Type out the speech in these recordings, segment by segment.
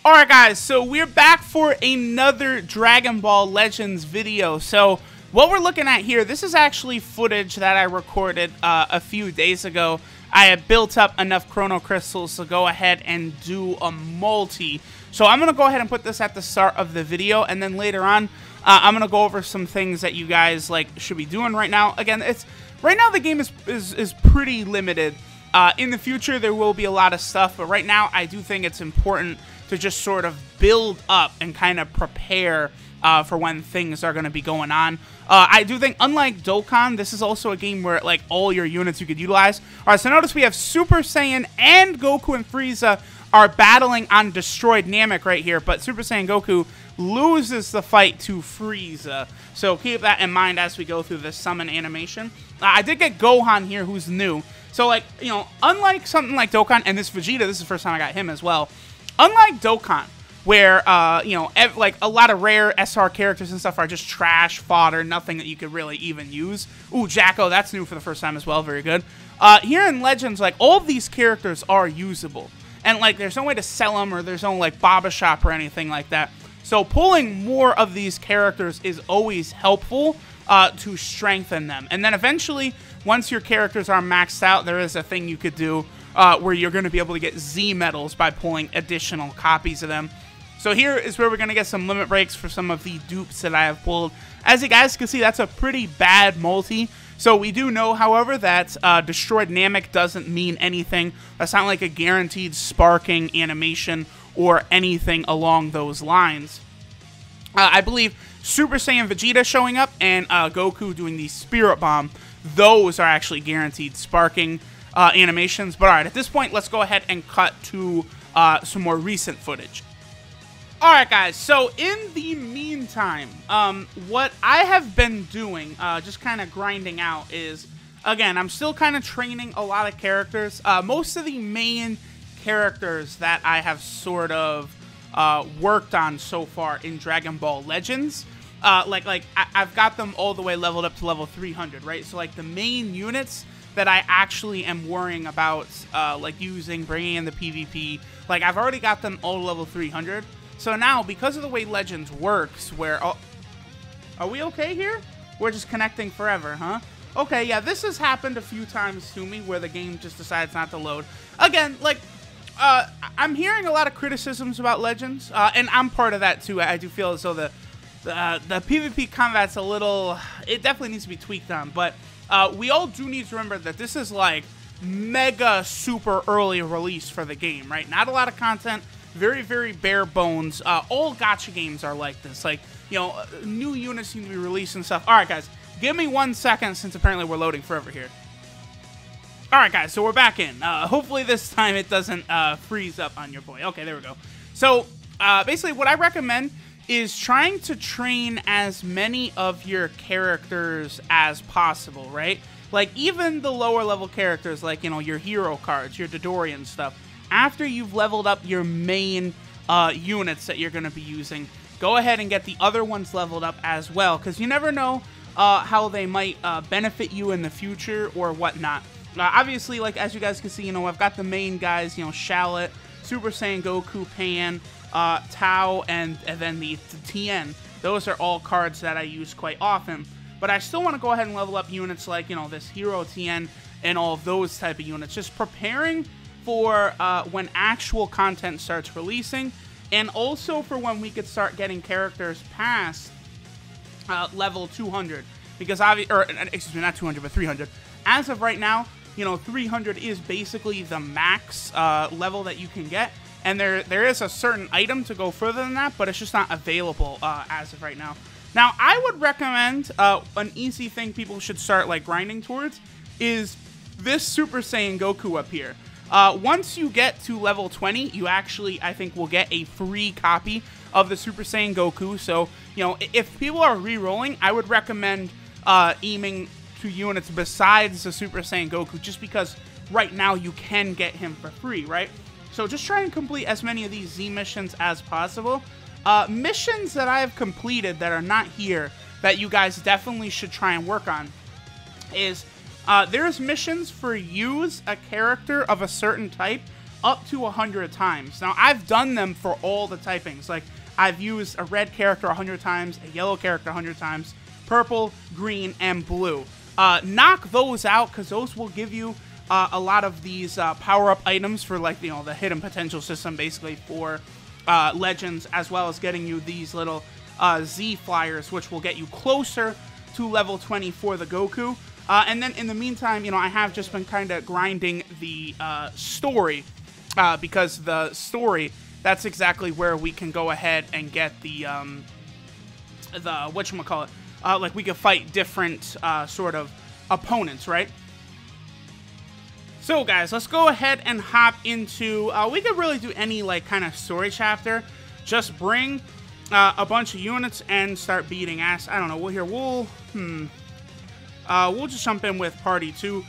Alright guys, so we're back for another Dragon Ball Legends video. So what we're looking at here, this is actually footage that I recorded a few days ago. I had built up enough Chrono Crystals to go ahead and do a multi. So I'm going to go ahead and put this at the start of the video, and then later on, I'm going to go over some things that you guys should be doing right now. Again, right now the game is pretty limited. In the future, there will be a lot of stuff, but right now, I do think it's important to just sort of build up and kind of prepare for when things are going to be going on. I do think, unlike Dokkan, this is also a game where, all your units you could utilize. Alright, so notice we have Super Saiyan and Goku and Frieza are battling on Destroyed Namek right here, but Super Saiyan Goku loses the fight to Frieza. So keep that in mind as we go through this summon animation. I did get Gohan here, who's new. So, unlike something like Dokkan, and this Vegeta, this is the first time I got him as well. Unlike Dokkan, where, a lot of rare SR characters and stuff are just trash, fodder, nothing that you could really even use. Ooh, Jacko, that's new for the first time as well, very good. Here in Legends, all of these characters are usable. And, there's no way to sell them, or there's no, Baba Shop or anything like that. So pulling more of these characters is always helpful to strengthen them. And then eventually, once your characters are maxed out, there is a thing you could do where you're going to be able to get Z medals by pulling additional copies of them. So here is where we're going to get some limit breaks for some of the dupes that I have pulled. As you guys can see, that's a pretty bad multi. So we do know, however, that Destroyed Namek doesn't mean anything. That's not like a guaranteed sparking animation or anything along those lines. I believe Super Saiyan Vegeta showing up and Goku doing the Spirit Bomb, those are actually guaranteed sparking animations. But alright, at this point, let's go ahead and cut to some more recent footage. Alright guys, so in the meantime, what I have been doing, just kind of grinding out is, again, I'm still kind of training a lot of characters. Most of the main characters that I have sort of worked on so far in Dragon Ball Legends, I've got them all the way leveled up to level 300, right? So the main units that I actually am worrying about, using, bringing in the PvP, I've already got them all to level 300. So now, because of the way Legends works, where... Oh, are we okay here? We're just connecting forever, huh? Okay, yeah, this has happened a few times to me, where the game just decides not to load. Again, I'm hearing a lot of criticisms about Legends, and I'm part of that too. I do feel as though the PvP combat's a little... It definitely needs to be tweaked on, but we all do need to remember that this is, mega super early release for the game, right? Not a lot of content. Very, very bare bones. All gacha games are like this. New units need to be released and stuff. Alright, guys. Give me 1 second since apparently we're loading forever here. Alright, guys. So we're back in. Hopefully this time it doesn't freeze up on your boy. Okay, there we go. So, basically what I recommend is trying to train as many of your characters as possible, right? Even the lower level characters, your hero cards, your Dodorian stuff. After you've leveled up your main units that you're going to be using, go ahead and get the other ones leveled up as well, because you never know how they might benefit you in the future or whatnot. Obviously, as you guys can see, I've got the main guys, Shallot, Super Saiyan Goku, Pan, Tao, and then the Tien. Those are all cards that I use quite often. But I still want to go ahead and level up units like, this Hero Tien and all of those type of units. Just preparing for when actual content starts releasing, and also for when we could start getting characters past level 200, because excuse me, not 200, but 300. As of right now, 300 is basically the max level that you can get, and there is a certain item to go further than that, but it's just not available as of right now. Now, I would recommend an easy thing people should start grinding towards is this Super Saiyan Goku up here. Once you get to level 20, you actually, I think, will get a free copy of the Super Saiyan Goku. So, if people are re-rolling, I would recommend aiming to units besides the Super Saiyan Goku, just because right now you can get him for free, right? So just try and complete as many of these Z missions as possible. Missions that I have completed that are not here that you guys definitely should try and work on is... there's missions for use a character of a certain type up to 100 times. Now, I've done them for all the typings. Like, I've used a red character 100 times, a yellow character 100 times, purple, green, and blue. Knock those out, because those will give you a lot of these power-up items for, like, you know, the hidden potential system, basically, for Legends, as well as getting you these little Z flyers, which will get you closer to level 20 for the Goku. And then in the meantime, you know, I have just been kind of grinding the story, because the story, that's exactly where we can go ahead and get the whatchamacallit, like we can fight different sort of opponents, right? So guys, let's go ahead and hop into, we could really do any like kind of story chapter. Just bring a bunch of units and start beating ass. I don't know, we'll just jump in with Party 2,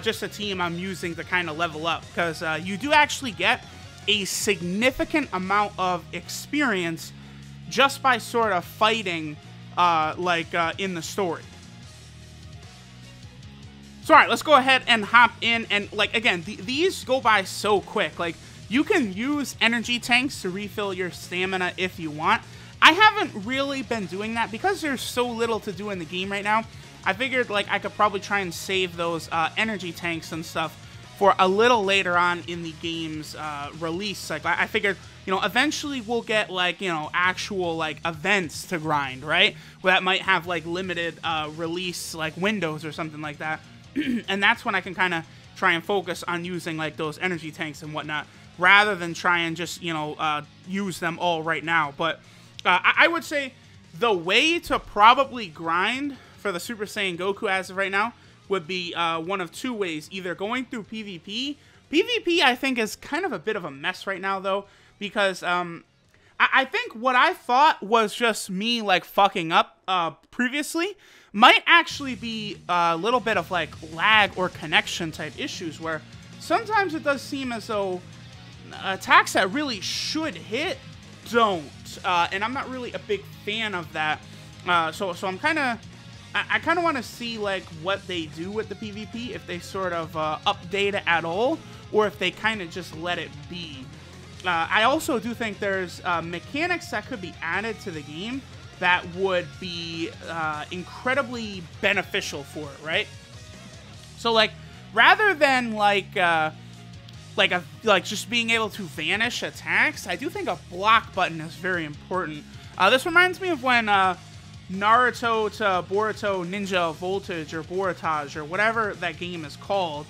just a team I'm using to kind of level up, because you do actually get a significant amount of experience just by sort of fighting, in the story. So, alright, let's go ahead and hop in, and, like, again, these go by so quick. Like, you can use energy tanks to refill your stamina if you want. I haven't really been doing that because there's so little to do in the game right now. I figured, like, I could probably try and save those energy tanks and stuff for a little later on in the game's release. Like, I figured, you know, eventually we'll get, like, you know, actual, like, events to grind, right? Where that might have, like, limited release, like, windows or something like that. And that's when I can kind of try and focus on using, like, those energy tanks and whatnot, rather than try and just, you know, use them all right now. But I would say the way to probably grind for the Super Saiyan Goku as of right now would be one of two ways. Either going through PvP. PvP, I think, is kind of a bit of a mess right now, though, because I think what I thought was just me, like, fucking up previously might actually be a little bit of, like, lag or connection type issues, where sometimes it does seem as though attacks that really should hit don't, and I'm not really a big fan of that. So I'm kind of, I kind of want to see, like, what they do with the PvP, if they sort of update it at all, or if they kind of just let it be. I also do think there's mechanics that could be added to the game that would be incredibly beneficial for it, right? So, like, rather than, like just being able to vanish attacks, I do think a block button is very important. This reminds me of when Naruto to Boruto Ninja Voltage or Borutage or whatever that game is called.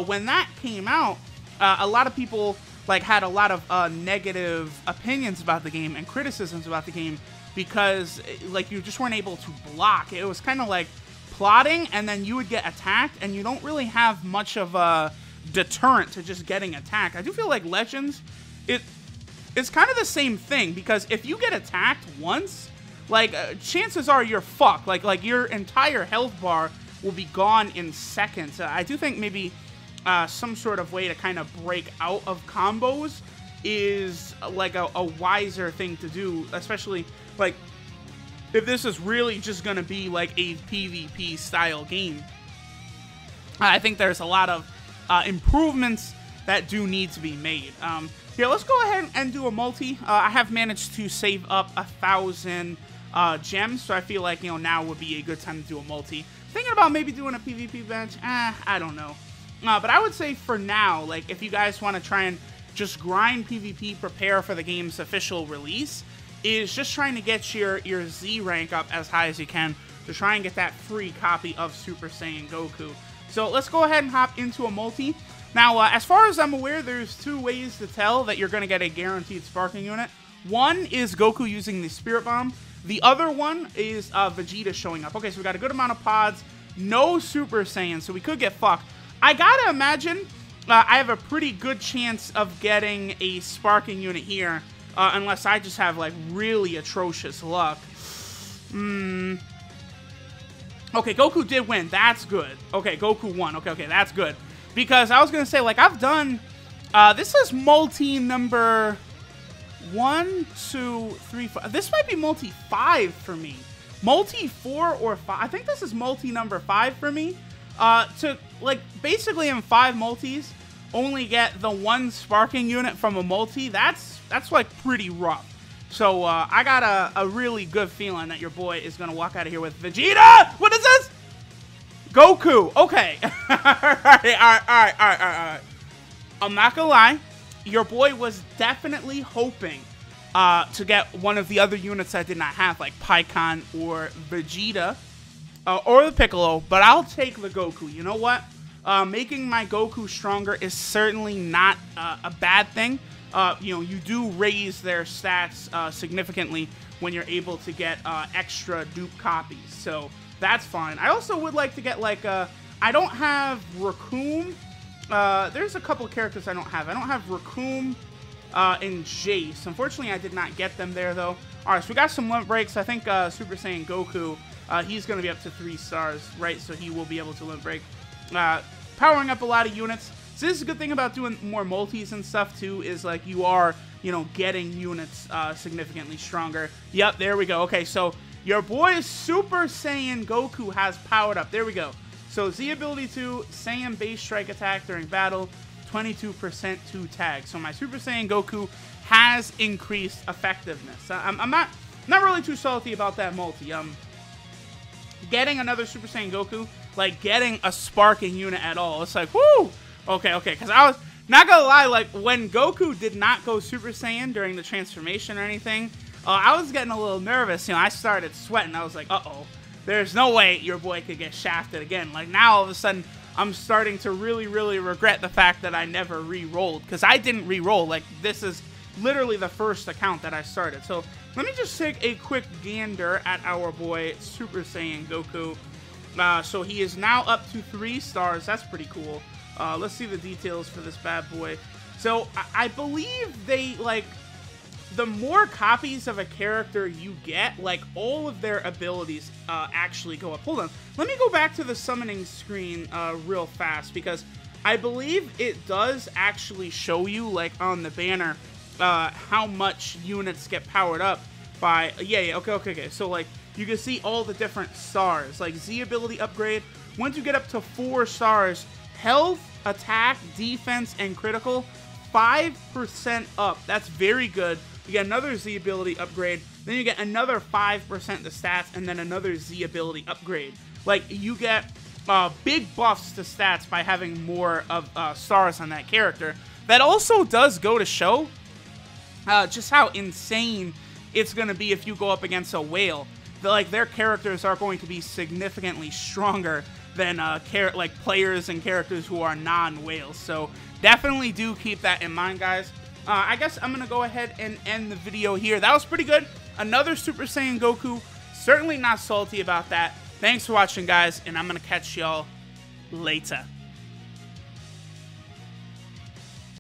When that came out, a lot of people, like, had a lot of negative opinions about the game and criticisms about the game because, like, you just weren't able to block. It was kind of like plotting, and then you would get attacked, and you don't really have much of a deterrent to just getting attacked. I do feel like Legends, it's kind of the same thing, because if you get attacked once, like, chances are you're fucked. Like your entire health bar will be gone in seconds. I do think maybe some sort of way to kind of break out of combos is like a wiser thing to do, especially like if this is really just gonna be like a PvP style game. I think there's a lot of improvements that do need to be made. Here, let's go ahead and do a multi. I have managed to save up 1,000 gems, so I feel like, you know, now would be a good time to do a multi. Thinking about maybe doing a PvP bench, I don't know. But I would say for now, like, if you guys want to try and just grind PvP, prepare for the game's official release, is just trying to get your Z rank up as high as you can to try and get that free copy of Super Saiyan Goku. So let's go ahead and hop into a multi. Now, as far as I'm aware, there's two ways to tell that you're going to get a guaranteed sparking unit. One is Goku using the Spirit Bomb. The other one is Vegeta showing up. Okay, so we got a good amount of pods, no Super Saiyan, so we could get fucked. I gotta imagine I have a pretty good chance of getting a sparking unit here, unless I just have, like, really atrocious luck. Okay, Goku did win. That's good. Okay, Goku won. Okay, that's good. Because I was gonna say, like, I've done, this is multi number 1, 2, 3, 4. This might be multi 5 for me. Multi 4 or 5. I think this is multi number 5 for me. To, like, basically in 5 multis, only get the one sparking unit from a multi, that's like pretty rough. So I got a really good feeling that your boy is going to walk out of here with Vegeta. What is this? Goku. Okay. Alright. I'm not going to lie. Your boy was definitely hoping to get one of the other units I did not have, like Pikkon or Vegeta or the Piccolo, but I'll take the Goku. You know what? Making my Goku stronger is certainly not a bad thing. You know, you do raise their stats significantly when you're able to get extra dupe copies, so that's fine. I also would like to get, like, I don't have Raccoon. There's a couple of characters I don't have. I don't have Raccoon and Jace. Unfortunately, I did not get them there, though. Alright, so we got some limp breaks. I think Super Saiyan Goku, he's going to be up to 3 stars, right? So he will be able to limp break. Powering up a lot of units. So this is a good thing about doing more multis and stuff, too, is, like, you are, you know, getting units significantly stronger. Yep, there we go. Okay, so your boy's Super Saiyan Goku has powered up. There we go. So Z ability 2, Saiyan base strike attack during battle, 22% to tag. So my Super Saiyan Goku has increased effectiveness. I'm not really too salty about that multi. Getting another Super Saiyan Goku, like getting a sparking unit at all, it's like, whoo! Okay, because I was, not gonna lie, like, when Goku did not go Super Saiyan during the transformation or anything, I was getting a little nervous. You know, I started sweating. I was like, uh-oh, there's no way your boy could get shafted again. Like, now, all of a sudden, I'm starting to really, really regret the fact that I never re-rolled, because I didn't re-roll. Like, this is literally the first account that I started. So, let me just take a quick gander at our boy, Super Saiyan Goku. So, he is now up to 3 stars. That's pretty cool. Let's see the details for this bad boy. So, I believe they, like, the more copies of a character you get, like, all of their abilities actually go up. Hold on. Let me go back to the summoning screen real fast, because I believe it does actually show you, like, on the banner, how much units get powered up by... Yeah, okay. So, like, you can see all the different stars. Like, Z ability upgrade. Once you get up to 4 stars, health, attack, defense, and critical, 5% up. That's very good. You get another Z ability upgrade, then you get another 5% to stats, and then another Z ability upgrade. Like, you get big buffs to stats by having more of stars on that character. That also does go to show just how insane it's going to be if you go up against a whale. Like, their characters are going to be significantly stronger than like players and characters who are non-whales. So definitely do keep that in mind, guys. I guess I'm going to go ahead and end the video here. That was pretty good. Another Super Saiyan Goku. Certainly not salty about that. Thanks for watching, guys, and I'm going to catch y'all later.